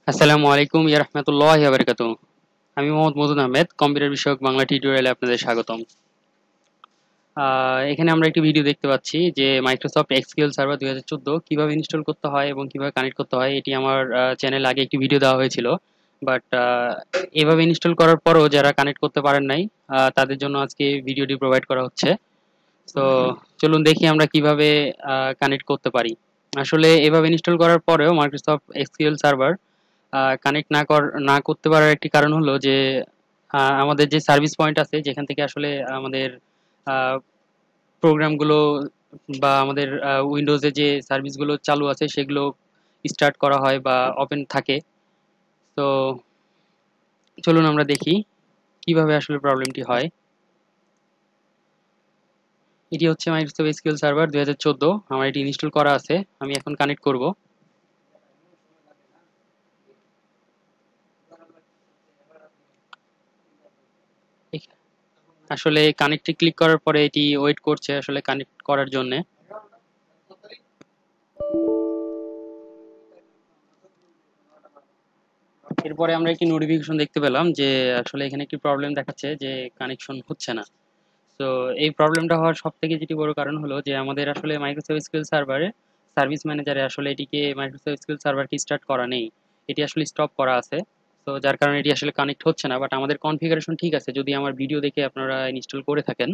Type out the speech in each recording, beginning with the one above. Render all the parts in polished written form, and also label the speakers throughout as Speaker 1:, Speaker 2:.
Speaker 1: আসসালামু আলাইকুম ইয়া রাহমাতুল্লাহি ওয়া বারাকাতুহু। আমি মোহাম্মদ মদন আহমেদ, কম্পিউটার বিষয়ক বাংলা টিউটোরিয়ালে আপনাদের স্বাগতম। এখানে আমরা একটি ভিডিও দেখতে পাচ্ছি যে মাইক্রোসফট এসকিউএল সার্ভার 2014 কিভাবে ইনস্টল করতে হয় এবং কিভাবে কানেক্ট করতে হয়। এটি আমার চ্যানেলে আগে একটি ভিডিও দেওয়া হয়েছিল। বাট এভাবে ইনস্টল করার পরও যারা কানেক্ট করতে পারেন নাই, তাদের জন্য আজকে ভিডিওটি প্রোভাইড করা হচ্ছে। তো চলুন দেখি আমরা কিভাবে কানেক্ট করতে পারি। আসলে এভাবে ইনস্টল করার পরেও মাইক্রোসফট এসকিউএল সার্ভার কানেক্ট না করতে পারার একটি কারণ হলো যে আমাদের যে সার্ভিস পয়েন্ট আছে যেখান থেকে আসলে আমাদের প্রোগ্রামগুলো বা আমাদের উইন্ডোজে যে সার্ভিসগুলো চালু আছে সেগুলো স্টার্ট করা হয় বা ওপেন থাকে। তো চলুন আমরা দেখি কিভাবে আসলে প্রবলেমটি হয়। এটি হচ্ছে মাইক্রোসফট এসকিউএল সার্ভার 2014। আমার এটি ইনস্টল করা আছে, আমি এখন কানেক্ট করব। আসলে কানেক্টে ক্লিক করার পরে এটি ওয়েট করছে আসলে কানেক্ট করার জন্য। এরপরে আমরা একটি নোটিফিকেশন দেখতে পেলাম যে আসলে এখানে একটি প্রবলেম দেখাচ্ছে যে কানেকশন হচ্ছে না। তো এই প্রবলেমটা হওয়ার সব থেকে যেটি বড় কারণ হলো যে আমাদের আসলে মাইক্রোসফট এসকিউএল সার্ভারে সার্ভিস ম্যানেজারে আসলে এটিকে মাইক্রোসফট এসকিউএল সার্ভারকে স্টার্ট করা নেই, এটি আসলে স্টপ করা আছে। তো যার কারণে এটি আসলে কানেক্ট হচ্ছে না। বাট আমাদের কনফিগারেশন ঠিক আছে যদি আমার ভিডিও দেখে আপনারা ইনস্টল করে থাকেন।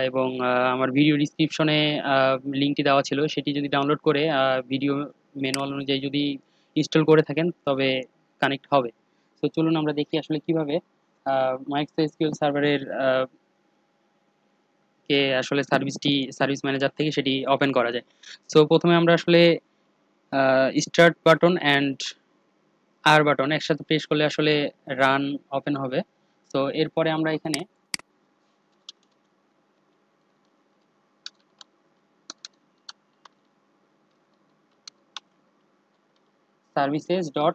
Speaker 1: এবং আমার ভিডিও ডিসক্রিপশনে লিঙ্কটি দেওয়া ছিল, সেটি যদি ডাউনলোড করে ভিডিও ম্যানুয়াল অনুযায়ী যদি ইনস্টল করে থাকেন তবে কানেক্ট হবে। তো চলুন আমরা দেখি আসলে কিভাবে মাইক্রোসফট এসকিউএল সার্ভারের কে আসলে সার্ভিস ম্যানেজার থেকে সেটি ওপেন করা যায়। সো প্রথমে আমরা আসলে start button and R button একসাথে প্রেস করলে আসলে রান ওপেন হবে। তো এরপরে আমরা এখানে সার্ভিসেস ডট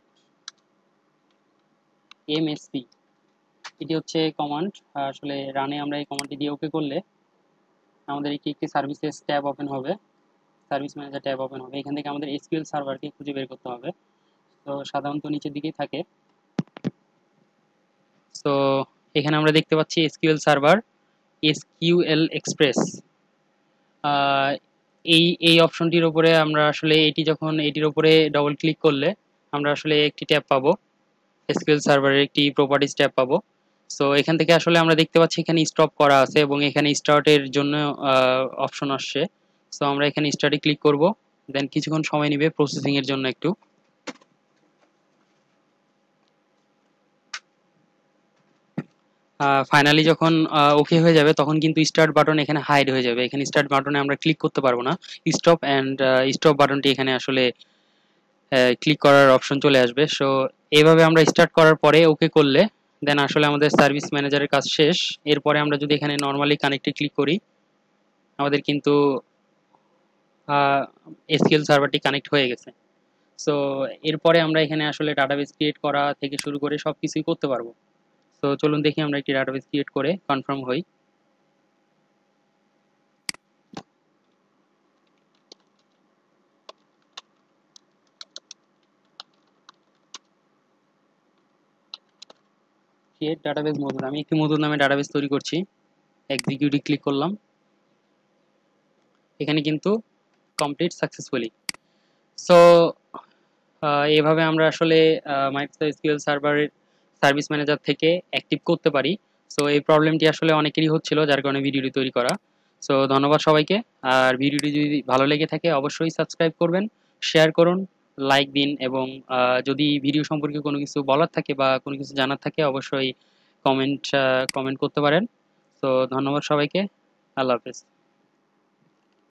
Speaker 1: এমএসসি, এটি হচ্ছে কমান্ড। আসলে রানে আমরা এই কমান্ডটি দিয়ে ওকে করলে আমাদের একটি সার্ভিসেস ট্যাব ওপেন হবে, সার্ভিস ম্যানেজার ট্যাব ওপেন হবে। এখান থেকে আমাদের এসকিউএল সার্ভারকে খুঁজে বের করতে হবে। তো সাধারণত নিচের দিকেই থাকে। তো এখানে আমরা দেখতে পাচ্ছি এসকিউএল সার্ভার, এসকিউএল এক্সপ্রেস। এই এই অপশনটির উপরে আমরা আসলে এটির উপরে ডবল ক্লিক করলে আমরা আসলে একটি ট্যাব পাবো, এসকিউএল সার্ভারের একটি প্রপার্টিজ ট্যাব পাবো। সো এখান থেকে আসলে আমরা দেখতে পাচ্ছি এখানে স্টপ করা আছে এবং এখানে স্টার্টের জন্য অপশন আসছে। সো আমরা এখানে স্টার্টে ক্লিক করব, দেন কিছুক্ষণ সময় নেবে প্রসেসিং এর জন্য একটু। ফাইনালি যখন ওকে হয়ে যাবে তখন কিন্তু স্টার্ট বাটন এখানে হাইড হয়ে যাবে, এখানে স্টার্ট বাটনে আমরা ক্লিক করতে পারবো না। স্টপ বাটনটি এখানে আসলে ক্লিক করার অপশন চলে আসবে। সো এইভাবে আমরা স্টার্ট করার পরে ওকে করলে দেন আসলে আমাদের সার্ভিস ম্যানেজারের কাজ শেষ। এরপরে আমরা যদি এখানে নর্মালি কানেক্টে ক্লিক করি আমাদের কিন্তু এসকিউএল সার্ভারটি কানেক্ট হয়ে গেছে। সো এরপরে আমরা এখানে আসলে ডাটাবেস ক্রিয়েট করা থেকে শুরু করে সবকিছুই করতে পারবো। তো চলুন দেখি আমরা একটি ডাটাবেস ক্রিয়েট করে কনফার্ম হই। ক্রিয়েট ডাটাবেস মধুর, আমি একটি মধুর নামে ডাটাবেস তৈরি করছি। এক্সিকিউটিভ ক্লিক করলাম, এখানে কিন্তু কমপ্লিট সাকসেসফুলি। সো এভাবে আমরা আসলে মাইক্রোসফট এসকিউএল সার্ভারের সার্ভিস ম্যানেজার থেকে অ্যাক্টিভ করতে পারি। সো এই প্রবলেমটি আসলে অনেকেরই হচ্ছিল, যার কারণে ভিডিওটি তৈরি করা। সো ধন্যবাদ সবাইকে। আর ভিডিওটি যদি ভালো লেগে থাকে অবশ্যই সাবস্ক্রাইব করবেন, শেয়ার করুন, লাইক দিন এবং যদি ভিডিও সম্পর্কে কোনো কিছু বলার থাকে বা কোনো কিছু জানার থাকে অবশ্যই কমেন্ট কমেন্ট করতে পারেন। তো ধন্যবাদ সবাইকে। আল্লাহ হাফেজ।